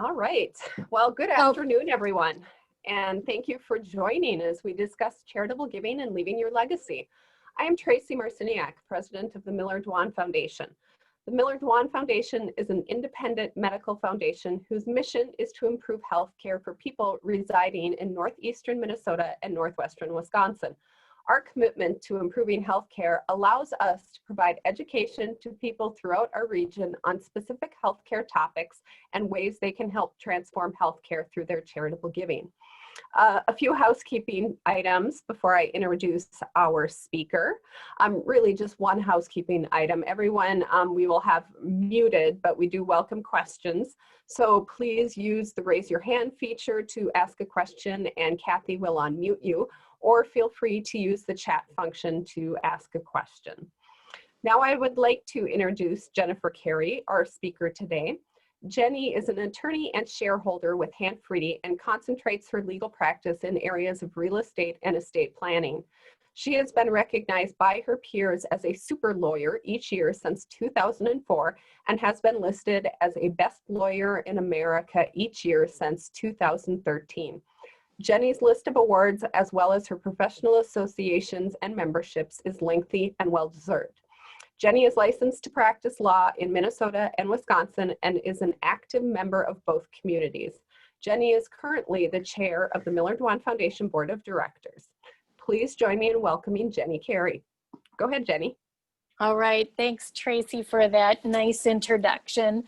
All right. Well, good afternoon, everyone. And thank you for joining as we discuss charitable giving and leaving your legacy. I am Tracy Marciniak, president of the Miller-Dwan Foundation. The Miller-Dwan Foundation is an independent medical foundation whose mission is to improve health care for people residing in northeastern Minnesota and northwestern Wisconsin. Our commitment to improving healthcare allows us to provide education to people throughout our region on specific healthcare topics and ways they can help transform healthcare through their charitable giving. A few housekeeping items before I introduce our speaker. Really just one housekeeping item. Everyone we will have muted, but we do welcome questions. So please use the raise your hand feature to ask a question and Kathy will unmute you, or feel free to use the chat function to ask a question. Now I would like to introduce Jennifer Carey, our speaker today. Jenny is an attorney and shareholder with Hanfriede and concentrates her legal practice in areas of real estate and estate planning. She has been recognized by her peers as a super lawyer each year since 2004 and has been listed as a best lawyer in America each year since 2013. Jenny's list of awards, as well as her professional associations and memberships, is lengthy and well-deserved. Jenny is licensed to practice law in Minnesota and Wisconsin and is an active member of both communities. Jenny is currently the chair of the Miller-Dwan Foundation Board of Directors. Please join me in welcoming Jenny Carey. Go ahead, Jenny. All right, thanks Tracy for that nice introduction.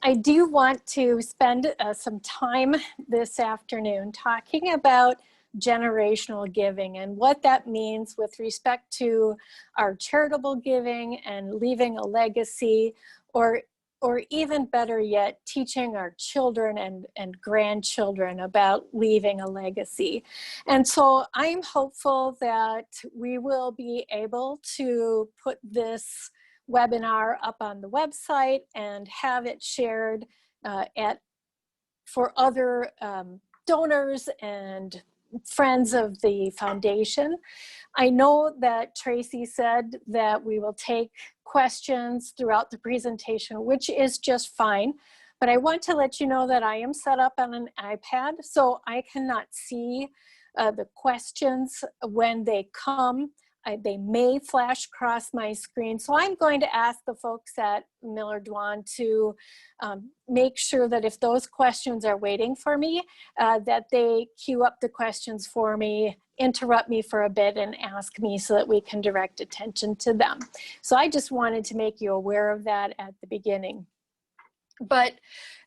I do want to spend some time this afternoon talking about generational giving and what that means with respect to our charitable giving and leaving a legacy, or even better yet, teaching our children and grandchildren about leaving a legacy. And so I'm hopeful that we will be able to put this webinar up on the website and have it shared for other donors and friends of the foundation. I know that Tracy said that we will take questions throughout the presentation, which is just fine, but I want to let you know that I am set up on an iPad, so I cannot see the questions when they come. They may flash across my screen. So I'm going to ask the folks at Miller-Dwan to make sure that if those questions are waiting for me, that they queue up the questions for me, interrupt me for a bit and ask me so that we can direct attention to them. So I just wanted to make you aware of that at the beginning. But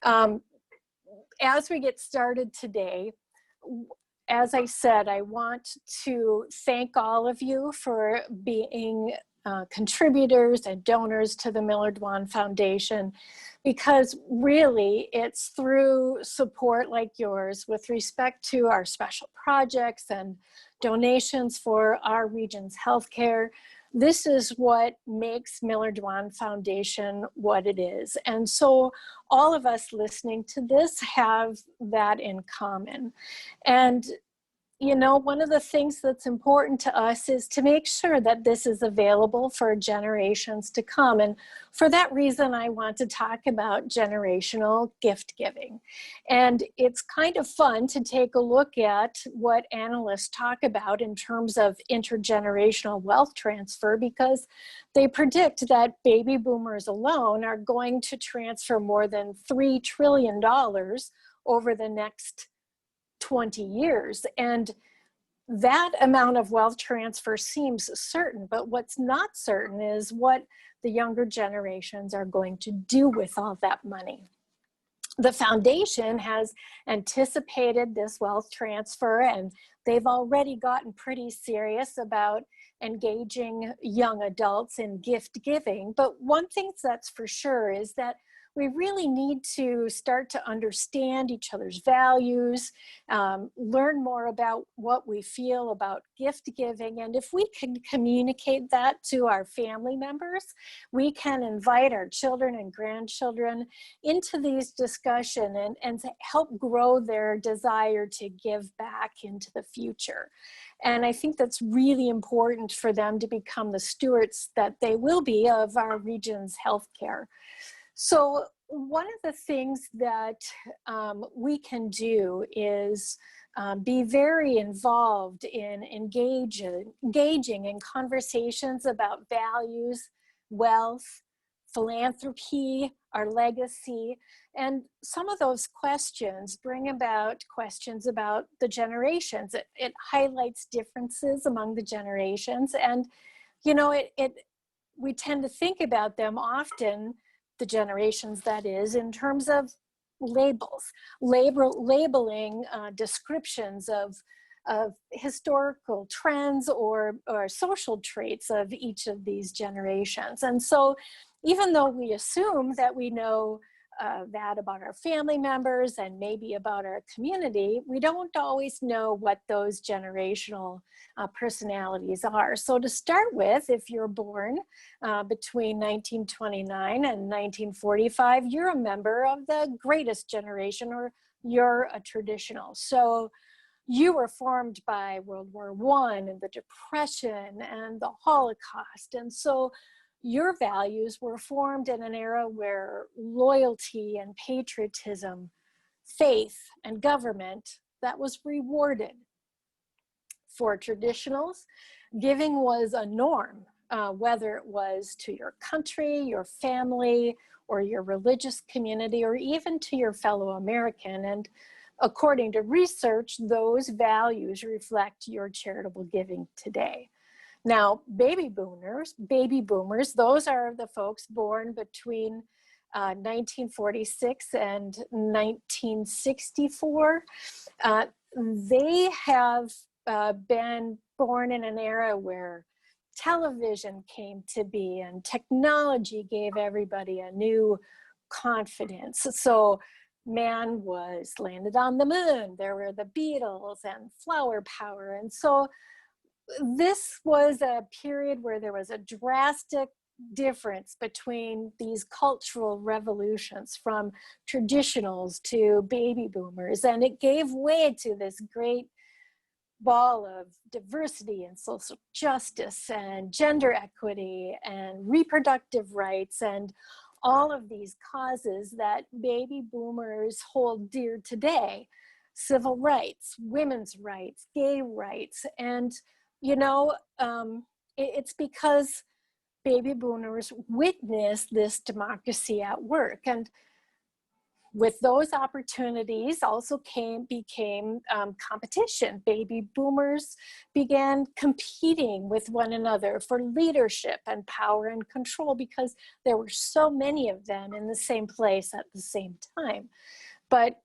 as we get started today, as I said, I want to thank all of you for being contributors and donors to the Miller-Dwan Foundation, because really it's through support like yours with respect to our special projects and donations for our region's healthcare. This is what makes Miller-Dwan Foundation what it is. And so all of us listening to this have that in common. And you know, one of the things that's important to us is to make sure that this is available for generations to come. And for that reason, I want to talk about generational gift giving. And it's kind of fun to take a look at what analysts talk about in terms of intergenerational wealth transfer, because they predict that baby boomers alone are going to transfer more than $3 trillion over the next 20 years. And that amount of wealth transfer seems certain, but what's not certain is what the younger generations are going to do with all that money. The foundation has anticipated this wealth transfer, and they've already gotten pretty serious about engaging young adults in gift giving. But one thing that's for sure is that we really need to start to understand each other's values, learn more about what we feel about gift giving. And if we can communicate that to our family members, we can invite our children and grandchildren into these discussions and help grow their desire to give back into the future. And I think that's really important for them to become the stewards that they will be of our region's healthcare. So one of the things that we can do is be very involved in engaging in conversations about values, wealth, philanthropy, our legacy. And some of those questions bring about questions about the generations. It highlights differences among the generations. And, you know, we tend to think about them often, the generations that is, in terms of labels, labeling descriptions of historical trends or social traits of each of these generations. And so even though we assume that we know that about our family members and maybe about our community, we don't always know what those generational personalities are. So to start with, if you're born between 1929 and 1945, you're a member of the greatest generation, or you're a traditional. So you were formed by World War I and the Depression and the Holocaust. And so your values were formed in an era where loyalty and patriotism, faith and government, that was rewarded. For traditionals, giving was a norm, whether it was to your country, your family, or your religious community, or even to your fellow American. And according to research, those values reflect your charitable giving today. Now, baby boomers, those are the folks born between 1946 and 1964. They have been born in an era where television came to be and technology gave everybody a new confidence. So man was landed on the moon. There were the Beatles and flower power. And so this was a period where there was a drastic difference between these cultural revolutions from traditionals to baby boomers. And it gave way to this great ball of diversity and social justice and gender equity and reproductive rights and all of these causes that baby boomers hold dear today. Civil rights, women's rights, gay rights. And, you know, it's because baby boomers witnessed this democracy at work. And with those opportunities also became competition. Baby boomers began competing with one another for leadership and power and control because there were so many of them in the same place at the same time. But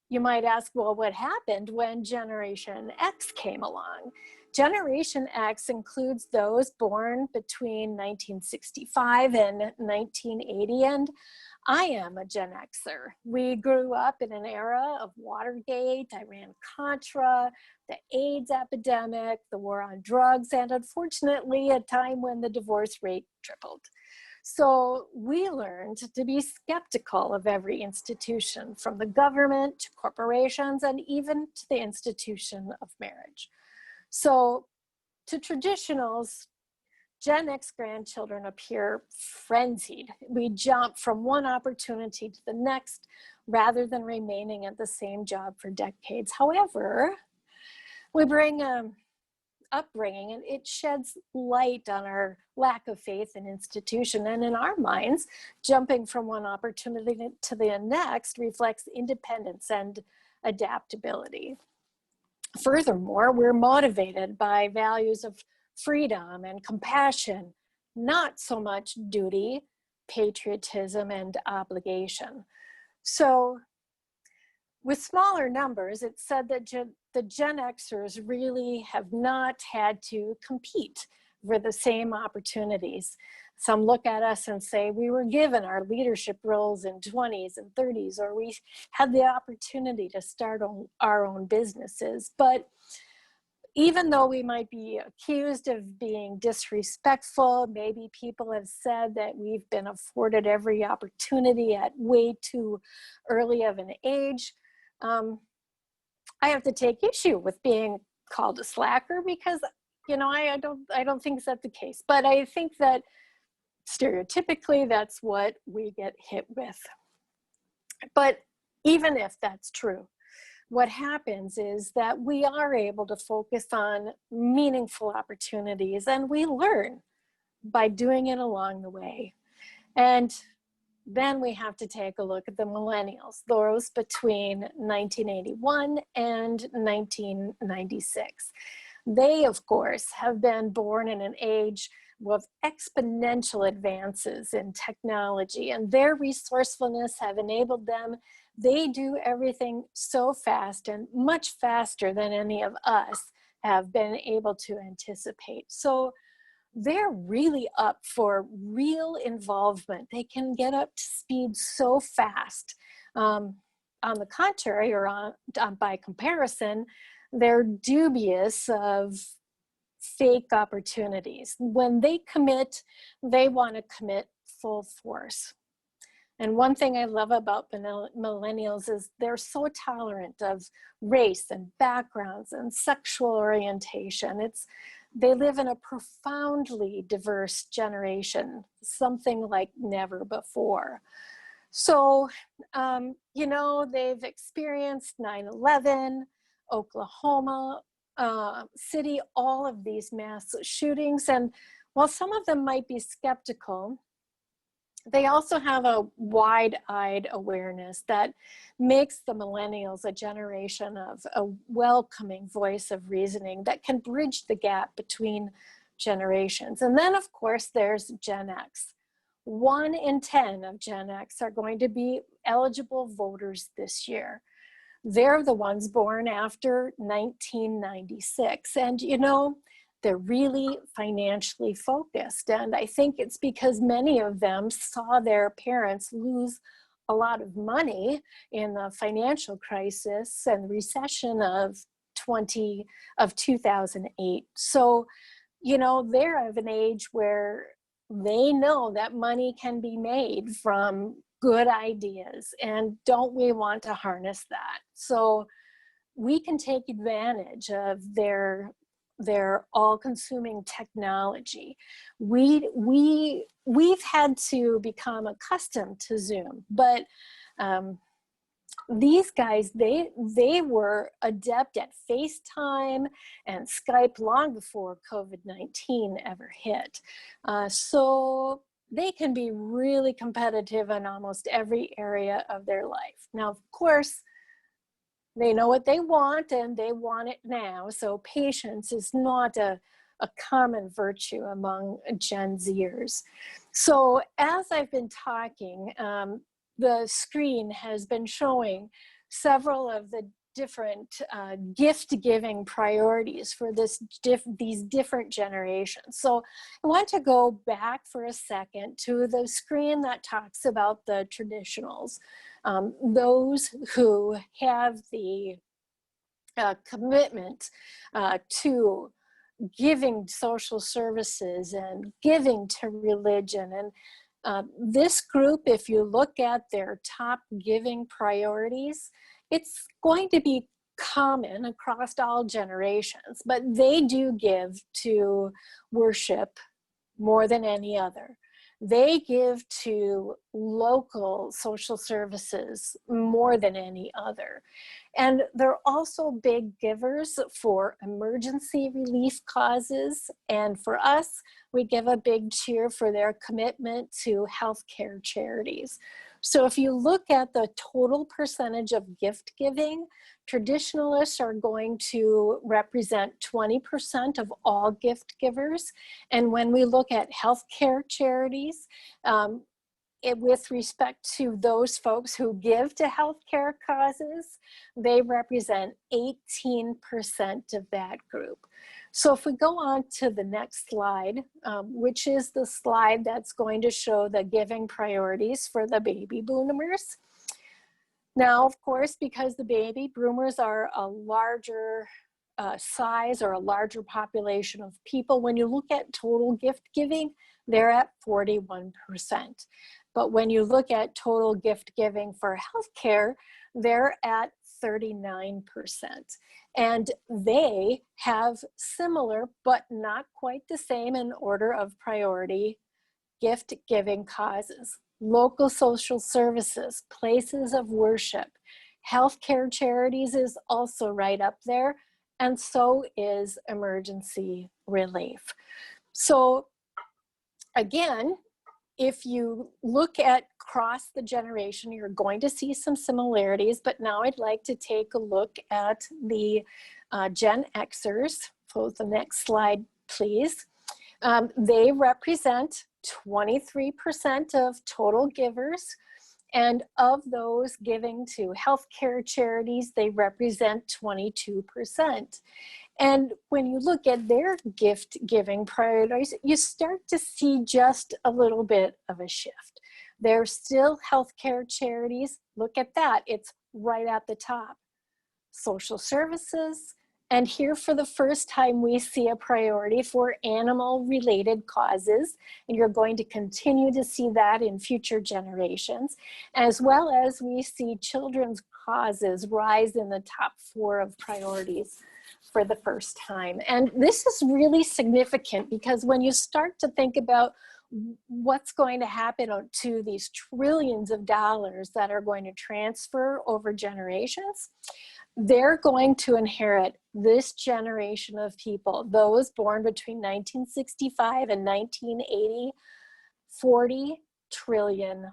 you might ask, well, what happened when Generation X came along? Generation X includes those born between 1965 and 1980, and I am a Gen Xer. We grew up in an era of Watergate, Iran-Contra, the AIDS epidemic, the war on drugs, and unfortunately, a time when the divorce rate tripled. So we learned to be skeptical of every institution, from the government to corporations and even to the institution of marriage. So to traditionals, Gen X grandchildren appear frenzied. We jump from one opportunity to the next rather than remaining at the same job for decades. However, we bring upbringing, and it sheds light on our lack of faith in institution. And in our minds, jumping from one opportunity to the next reflects independence and adaptability. Furthermore, we're motivated by values of freedom and compassion, not so much duty, patriotism, and obligation. So with smaller numbers, it's said that the Gen Xers really have not had to compete for the same opportunities. Some look at us and say we were given our leadership roles in 20s and 30s, or we had the opportunity to start our own businesses. But even though we might be accused of being disrespectful, maybe people have said that we've been afforded every opportunity at way too early of an age, I have to take issue with being called a slacker because, you know, I don't think that's the case. But I think that stereotypically, that's what we get hit with. But even if that's true, what happens is that we are able to focus on meaningful opportunities, and we learn by doing it along the way. And then we have to take a look at the millennials, those between 1981 and 1996. They, of course, have been born in an age of exponential advances in technology, and their resourcefulness have enabled them. They do everything so fast and much faster than any of us have been able to anticipate. So they're really up for real involvement. They can get up to speed so fast. On the contrary, or by comparison, they're dubious of fake opportunities. When they commit, they want to commit full force. And one thing I love about millennials is they're so tolerant of race and backgrounds and sexual orientation. They live in a profoundly diverse generation, something like never before. So, you know, they've experienced 9/11, Oklahoma City, all of these mass shootings. And while some of them might be skeptical, they also have a wide-eyed awareness that makes the millennials a generation of a welcoming voice of reasoning that can bridge the gap between generations. And then, of course, there's Gen X. 1 in 10 of Gen X are going to be eligible voters this year. They're the ones born after 1996. And, you know, they're really financially focused. And I think it's because many of them saw their parents lose a lot of money in the financial crisis and recession of 2008. So, you know, they're of an age where they know that money can be made from good ideas. And don't we want to harness that? So we can take advantage of their all-consuming technology. We've had to become accustomed to Zoom, but these guys, they were adept at FaceTime and Skype long before COVID-19 ever hit. So they can be really competitive in almost every area of their life. Now, of course, they know what they want and they want it now. So patience is not a common virtue among Gen Zers. So as I've been talking, the screen has been showing several of the different gift-giving priorities for these different generations. So I want to go back for a second to the screen that talks about the traditionals, those who have the commitment to giving social services and giving to religion. And this group, if you look at their top giving priorities, it's going to be common across all generations, but they do give to worship more than any other. They give to local social services more than any other. And they're also big givers for emergency relief causes. And for us, we give a big cheer for their commitment to healthcare charities. So if you look at the total percentage of gift giving, traditionalists are going to represent 20% of all gift givers. And when we look at healthcare charities, with respect to those folks who give to healthcare causes, they represent 18% of that group. So if we go on to the next slide, which is the slide that's going to show the giving priorities for the baby boomers. Now, of course, because the baby boomers are a larger size or a larger population of people, when you look at total gift giving, they're at 41%. But when you look at total gift giving for healthcare, they're at 39%. And they have similar, but not quite the same in order of priority, gift giving causes. local social services, places of worship. Healthcare charities is also right up there, and so is emergency relief. So again, if you look at across the generation, you're going to see some similarities, but now I'd like to take a look at the Gen Xers. So the next slide, please. They represent 23% of total givers, and of those giving to healthcare charities, they represent 22%. And when you look at their gift giving priorities, you start to see just a little bit of a shift. There's still healthcare charities. Look at that, it's right at the top. Social services, and here for the first time we see a priority for animal related causes, and you're going to continue to see that in future generations, as well as we see children's causes rise in the top 4 of priorities for the first time. And this is really significant because when you start to think about what's going to happen to these trillions of dollars that are going to transfer over generations, they're going to inherit this generation of people, those born between 1965 and 1980, $40 trillion.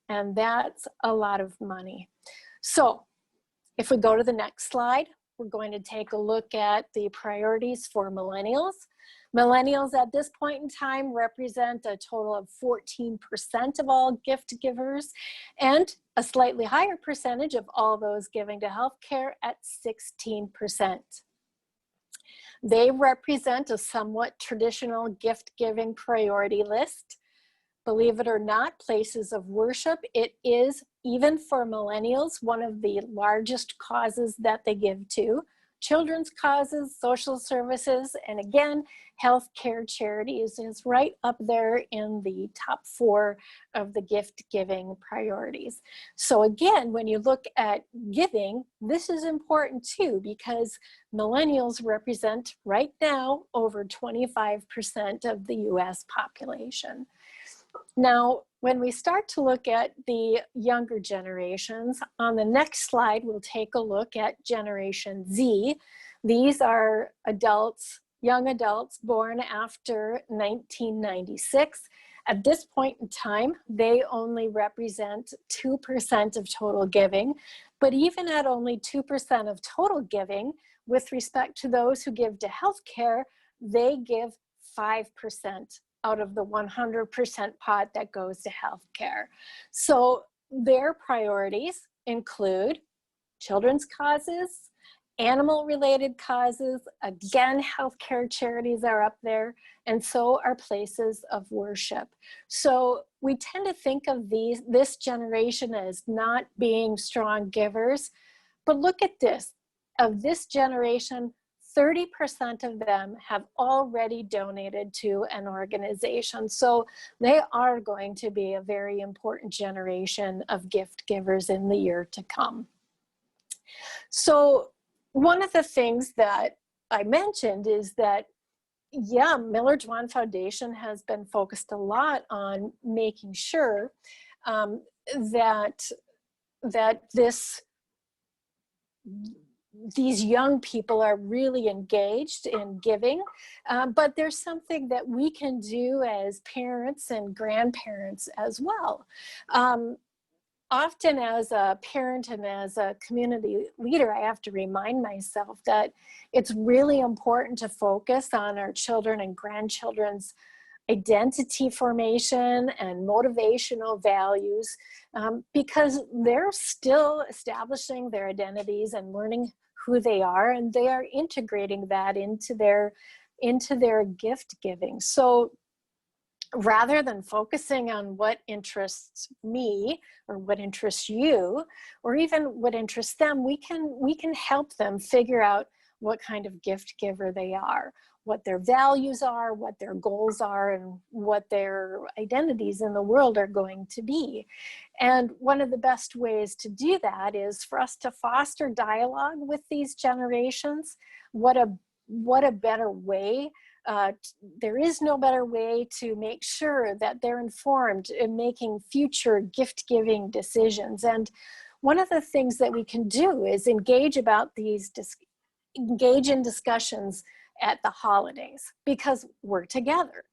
And that's a lot of money. So if we go to the next slide, we're going to take a look at the priorities for millennials. Millennials at this point in time represent a total of 14% of all gift givers, and a slightly higher percentage of all those giving to healthcare at 16%. They represent a somewhat traditional gift giving priority list. Believe it or not, places of worship, it is, even for millennials, one of the largest causes that they give to. Children's causes, social services, and again, healthcare charities is right up there in the top 4 of the gift giving priorities. So again, when you look at giving, this is important too, because millennials represent right now over 25% of the US population. Now, when we start to look at the younger generations, on the next slide, we'll take a look at Generation Z. These are adults, young adults born after 1996. At this point in time, they only represent 2% of total giving, but even at only 2% of total giving, with respect to those who give to healthcare, they give 5% out of the 100% pot that goes to healthcare. So their priorities include children's causes, animal-related causes, again, healthcare charities are up there, and so are places of worship. So we tend to think of this generation as not being strong givers, but look at this. Of this generation, 30% of them have already donated to an organization. So they are going to be a very important generation of gift givers in the year to come. So one of the things that I mentioned is that, yeah, Miller-Dwan Foundation has been focused a lot on making sure that these young people are really engaged in giving, but there's something that we can do as parents and grandparents as well. Often as a parent and as a community leader, I have to remind myself that it's really important to focus on our children and grandchildren's identity formation and motivational values, because they're still establishing their identities and learning who they are, and they are integrating that into their gift giving. So rather than focusing on what interests me or what interests you, or even what interests them, we can help them figure out what kind of gift giver they are, what their values are, what their goals are, and what their identities in the world are going to be. And one of the best ways to do that is for us to foster dialogue with these generations. What a better way There is no better way to make sure that they're informed in making future gift-giving decisions. And one of the things that we can do is engage in discussions at the holidays, because we're together.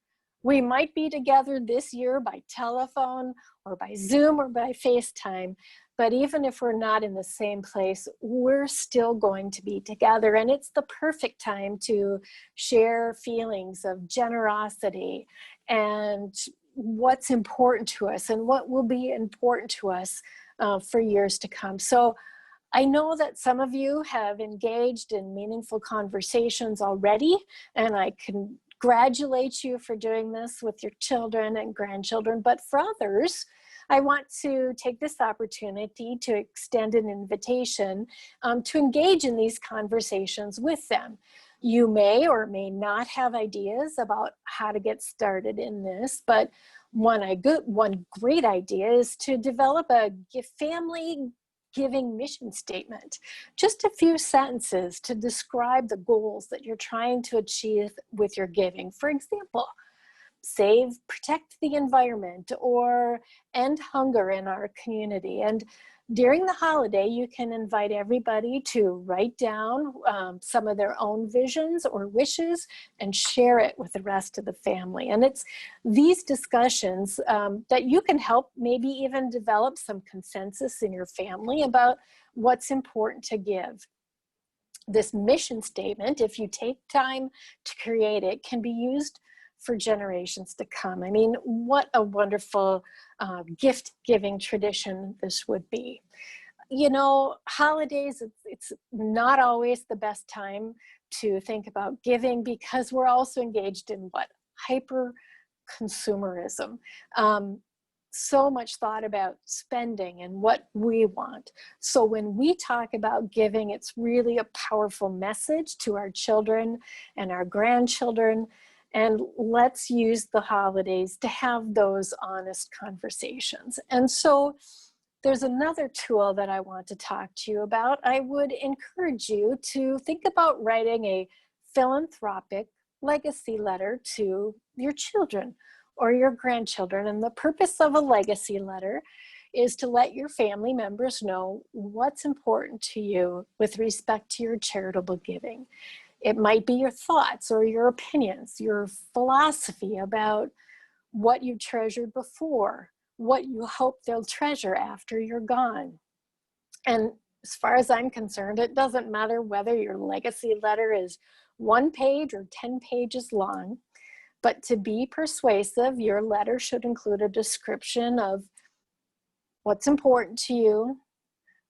We might be together this year by telephone or by Zoom or by FaceTime, but even if we're not in the same place, we're still going to be together. And it's the perfect time to share feelings of generosity and what's important to us and what will be important to us for years to come. So I know that some of you have engaged in meaningful conversations already, and I congratulate you for doing this with your children and grandchildren. But for others, I want to take this opportunity to extend an invitation to engage in these conversations with them. You may or may not have ideas about how to get started in this, but one great idea is to develop a family giving mission statement. Just a few sentences to describe the goals that you're trying to achieve with your giving. For example, protect the environment, or end hunger in our community. And during the holiday, you can invite everybody to write down some of their own visions or wishes and share it with the rest of the family. And it's these discussions that you can help maybe even develop some consensus in your family about what's important to give. This mission statement, if you take time to create it, can be used for generations to come. I mean, what a wonderful gift-giving tradition this would be. You know, holidays, it's not always the best time to think about giving, because we're also engaged in hyper-consumerism. So much thought about spending and what we want. So when we talk about giving, it's really a powerful message to our children and our grandchildren. And let's use the holidays to have those honest conversations. And so there's another tool that I want to talk to you about. I would encourage you to think about writing a philanthropic legacy letter to your children or your grandchildren. And the purpose of a legacy letter is to let your family members know what's important to you with respect to your charitable giving. It might be your thoughts or your opinions, your philosophy about what you treasured before, what you hope they'll treasure after you're gone. And as far as I'm concerned, it doesn't matter whether your legacy letter is 1 page or 10 pages long, but to be persuasive, your letter should include a description of what's important to you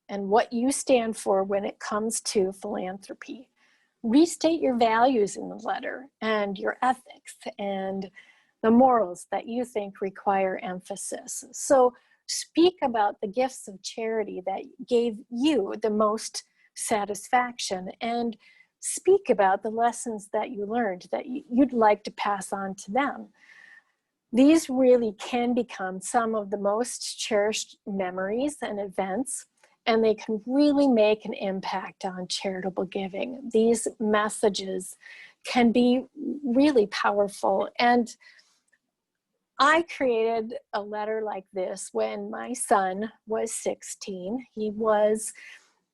and what you stand for when it comes to philanthropy. Restate your values in the letter and your ethics and the morals that you think require emphasis. So speak about the gifts of charity that gave you the most satisfaction, and speak about the lessons that you learned that you'd like to pass on to them. These really can become some of the most cherished memories and events, and they can really make an impact on charitable giving. These messages can be really powerful. And I created a letter like this when my son was 16. He was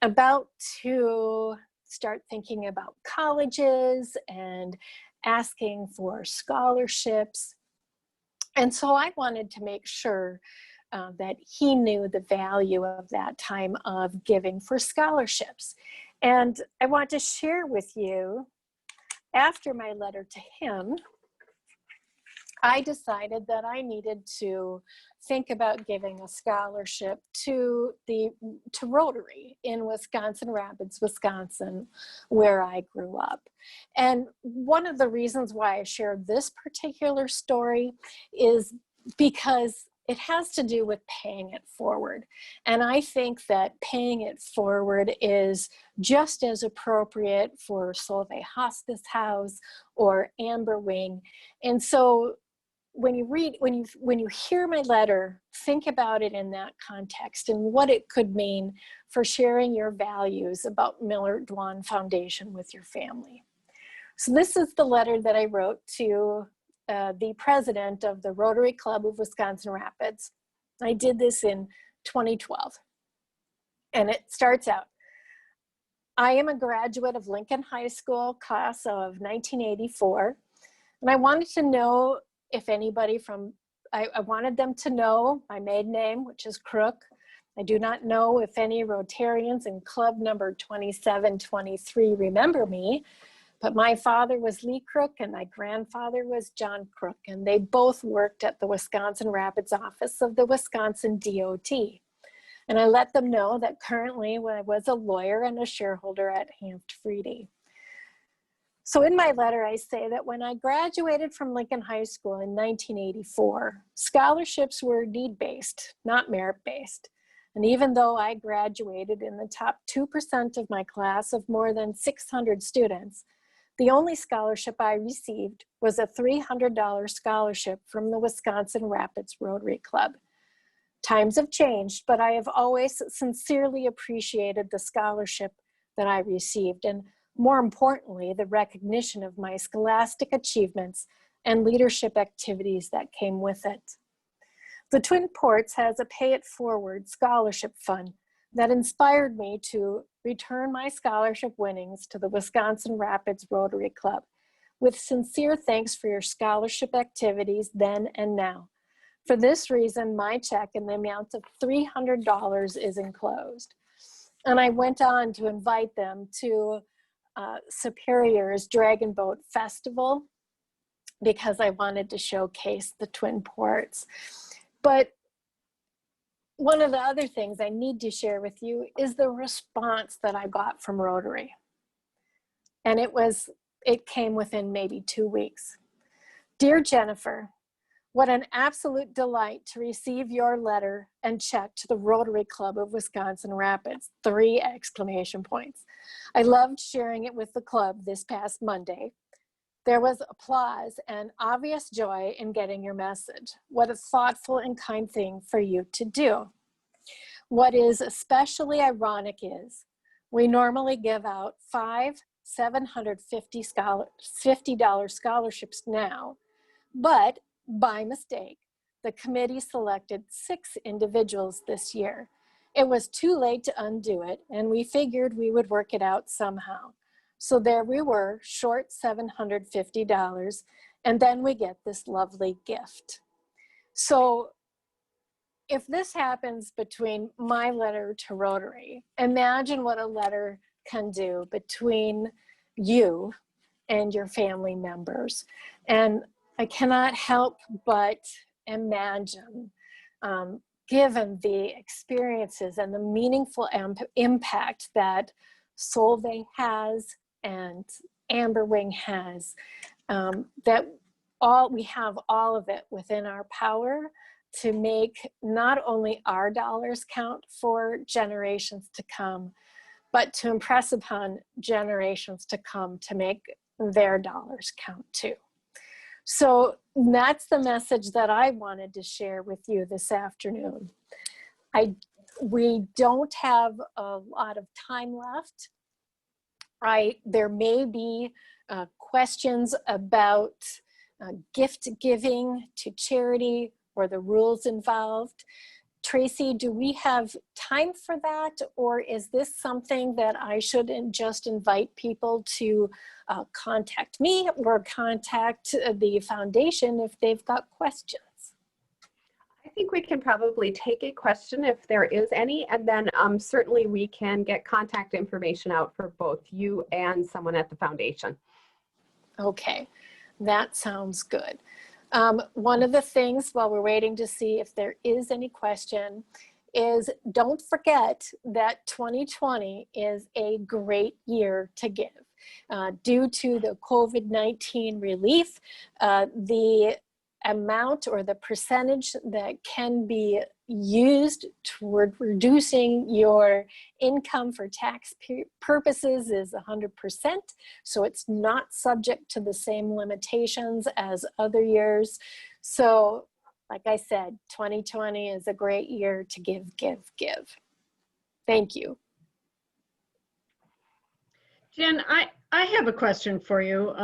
about to start thinking about colleges and asking for scholarships. And so I wanted to make sure that he knew the value of that time of giving for scholarships. And I want to share with you, after my letter to him, I decided that I needed to think about giving a scholarship to Rotary in Wisconsin Rapids, Wisconsin, where I grew up. And one of the reasons why I shared this particular story is because it has to do with paying it forward. And I think that paying it forward is just as appropriate for Solveig Hospice House or Amber Wing. And so when you hear my letter, think about it in that context and what it could mean for sharing your values about Miller-Dwan Foundation with your family. So this is the letter that I wrote to the president of the Rotary Club of Wisconsin Rapids. I did this in 2012. And it starts out, I am a graduate of Lincoln High School, class of 1984. And I wanted to know if anybody from, I wanted them to know my maiden name, which is Crook. I do not know if any Rotarians in club number 2723 remember me, but my father was Lee Crook and my grandfather was John Crook, and they both worked at the Wisconsin Rapids office of the Wisconsin DOT. And I let them know that currently I was a lawyer and a shareholder at Hanft-Friede. So in my letter, I say that when I graduated from Lincoln High School in 1984, scholarships were need-based, not merit-based. And even though I graduated in the top 2% of my class of more than 600 students, the only scholarship I received was a $300 scholarship from the Wisconsin Rapids Rotary Club. Times have changed, but I have always sincerely appreciated the scholarship that I received, and more importantly, the recognition of my scholastic achievements and leadership activities that came with it. The Twin Ports has a Pay It Forward scholarship fund that inspired me to return my scholarship winnings to the Wisconsin Rapids Rotary Club, with sincere thanks for your scholarship activities then and now. For this reason, my check in the amount of $300 is enclosed. And I went on to invite them to Superior's Dragon Boat Festival because I wanted to showcase the Twin Ports. But one of the other things I need to share with you is the response that I got from Rotary. And it came within maybe 2 weeks. Dear Jennifer, what an absolute delight to receive your letter and check to the Rotary Club of Wisconsin Rapids, 3 exclamation points. I loved sharing it with the club this past Monday. There was applause and obvious joy in getting your message. What a thoughtful and kind thing for you to do. What is especially ironic is we normally give out 5 $750 scholarships now, but by mistake, the committee selected 6 individuals this year. It was too late to undo it, and we figured we would work it out somehow. So there we were, short $750, and then we get this lovely gift. So if this happens between my letter to Rotary, imagine what a letter can do between you and your family members. And I cannot help but imagine, given the experiences and the meaningful impact that Solvay has and Amberwing has, that we have all of it within our power to make not only our dollars count for generations to come, but to impress upon generations to come to make their dollars count too. So that's the message that I wanted to share with you this afternoon. We don't have a lot of time left. There may be questions about gift giving to charity or the rules involved. Tracy, do we have time for that, or is this something that I should just invite people to contact me or contact the foundation if they've got questions? I think we can probably take a question if there is any, and then certainly we can get contact information out for both you and someone at the foundation. Okay, that sounds good. One of the things while we're waiting to see if there is any question is don't forget that 2020 is a great year to give. Due to the COVID-19 relief, the amount or the percentage that can be used toward reducing your income for tax purposes is 100%. So it's not subject to the same limitations as other years. So like I said, 2020 is a great year to give. Thank you. Jen, I have a question for you.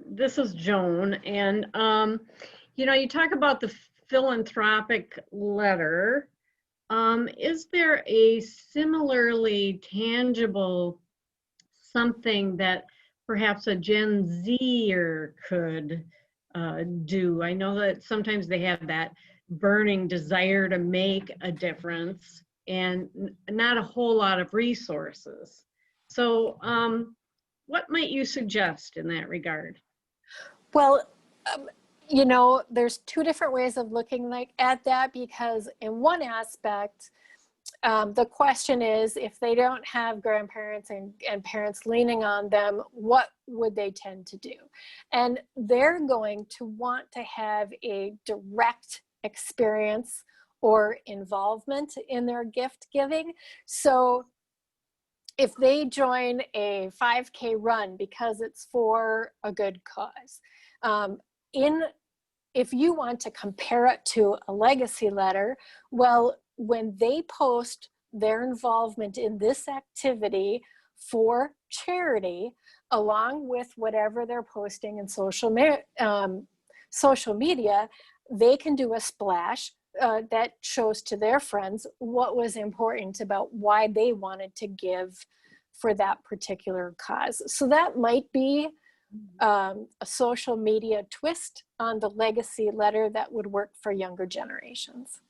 This is Joan, and you talk about the philanthropic letter. Is there a similarly tangible something that perhaps a Gen Zer could do? I know that sometimes they have that burning desire to make a difference and not a whole lot of resources. So what might you suggest in that regard? Well, there's two different ways of looking at that, because in one aspect, the question is, if they don't have grandparents and parents leaning on them, what would they tend to do? And they're going to want to have a direct experience or involvement in their gift giving. So if they join a 5K run because it's for a good cause, if you want to compare it to a legacy letter, well, when they post their involvement in this activity for charity, along with whatever they're posting in social media, they can do a splash that shows to their friends what was important about why they wanted to give for that particular cause. So that might be a social media twist on the legacy letter that would work for younger generations.